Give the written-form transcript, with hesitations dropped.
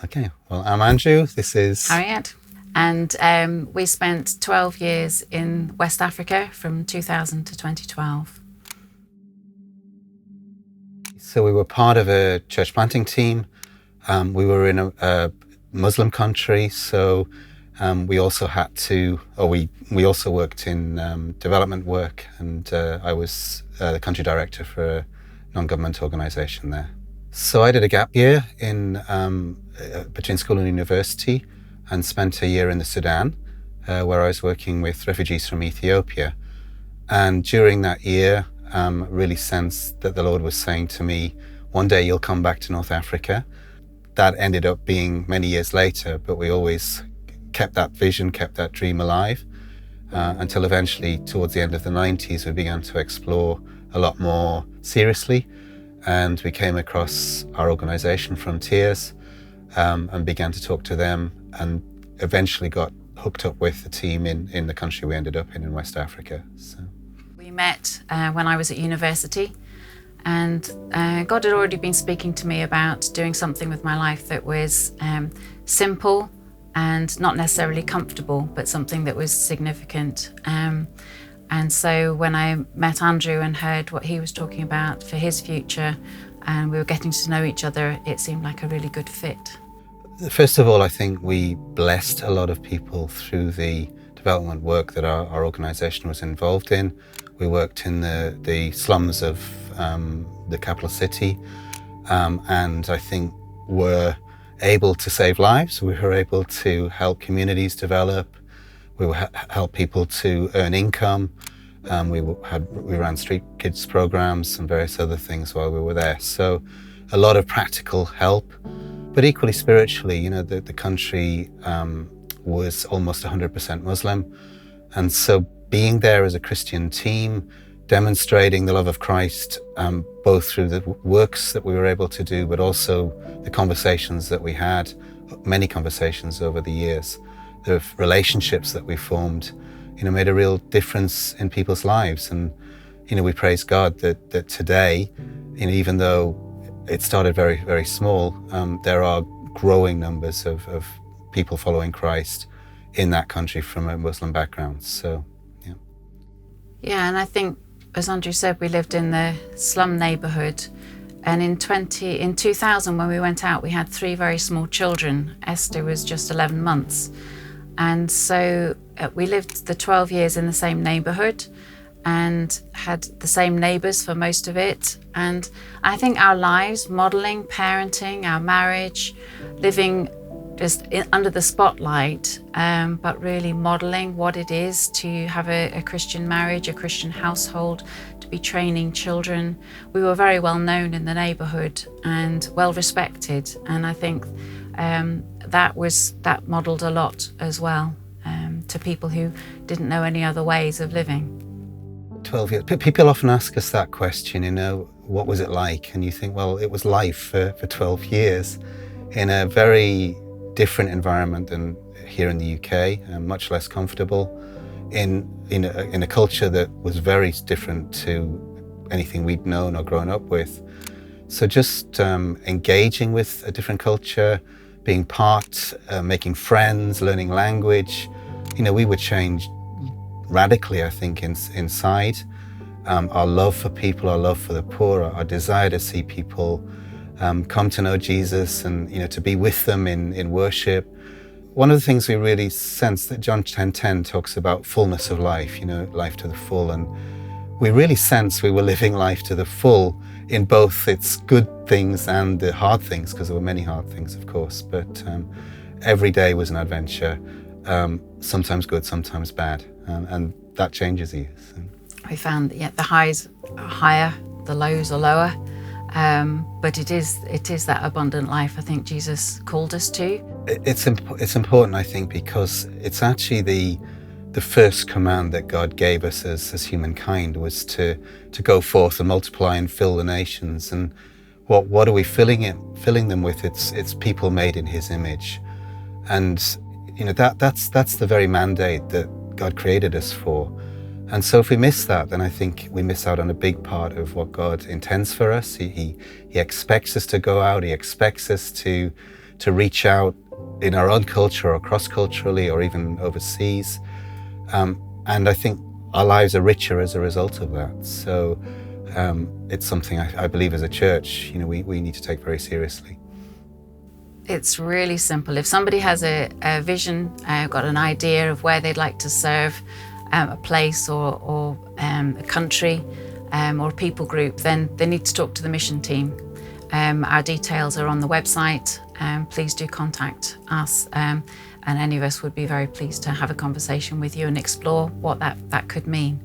Okay, well, I'm Andrew. This is Harriet. And we spent 12 years in West Africa from 2000 to 2012. So we were part of a church planting team. We were in a Muslim country, so we also had to, we also worked in development work, and I was the country director for a non-government organisation there. So I did a gap year in between school and university, and spent a year in the Sudan, where I was working with refugees from Ethiopia. And during that year, really sensed that the Lord was saying to me, one day you'll come back to North Africa. That ended up being many years later, but we always kept that vision, kept that dream alive, until eventually towards the end of the 90s, we began to explore a lot more seriously. And we came across our organisation, Frontiers, and began to talk to them, and eventually got hooked up with the team in the country we ended up in West Africa. So We met when I was at university, and God had already been speaking to me about doing something with my life that was simple and not necessarily comfortable, but something that was significant. And so when I met Andrew and heard what he was talking about for his future, and we were getting to know each other, it seemed like a really good fit. first of all, I think we blessed a lot of people through the development work that our organisation was involved in. We worked in the slums of the capital city, and I think were able to save lives. We were able to help communities develop. We help people to earn income. We ran street kids programs and various other things while we were there. So a lot of practical help, but equally spiritually. The country was almost 100% Muslim. And so being there as a Christian team, demonstrating the love of Christ, both through the works that we were able to do, but also the conversations that we had, many conversations over the years, the relationships that we formed, made a real difference in people's lives. And, we praise God that today, even though it started very, very small, there are growing numbers of people following Christ in that country from a Muslim background. So, yeah. Yeah, and I think, as Andrew said, we lived in the slum neighbourhood. And in 2000, when we went out, we had 3 very small children. Esther was just 11 months. And so we lived the 12 years in the same neighbourhood and had the same neighbours for most of it. And I think our lives, modelling, parenting, our marriage, living just under the spotlight, but really modelling what it is to have a Christian marriage, a Christian household, to be training children. We were very well known in the neighbourhood and well respected, and I think that modelled a lot as well to people who didn't know any other ways of living. 12 years. People often ask us that question, what was it like? And you think, well, it was life for 12 years in a very different environment than here in the UK, and much less comfortable in a culture that was very different to anything we'd known or grown up with. So just engaging with a different culture, being part, making friends, learning language, we were changed radically, I think, inside. Our love for people, our love for the poor, our desire to see people come to know Jesus and, to be with them in worship. One of the things we really sense that John 10:10 talks about fullness of life, life to the full. And we really sense we were living life to the full in both its good things and the hard things, because there were many hard things, of course. But every day was an adventure, sometimes good, sometimes bad. And that changes you. So. We found that the highs are higher, the lows are lower. But it is that abundant life I think Jesus called us to. It's important, I think, because it's actually the first command that God gave us as humankind was to go forth and multiply and fill the nations. And what are we filling them with? It's people made in His image, and that's the very mandate that God created us for. And so if we miss that, then I think we miss out on a big part of what God intends for us. He expects us to go out. He expects us to to reach out in our own culture or cross-culturally or even overseas. And I think our lives are richer as a result of that. So it's something I believe as a church, we need to take very seriously. It's really simple. If somebody has a vision, got an idea of where they'd like to serve a place or a country or a people group, then they need to talk to the mission team. Our details are on the website. Please do contact us, and any of us would be very pleased to have a conversation with you and explore what that could mean.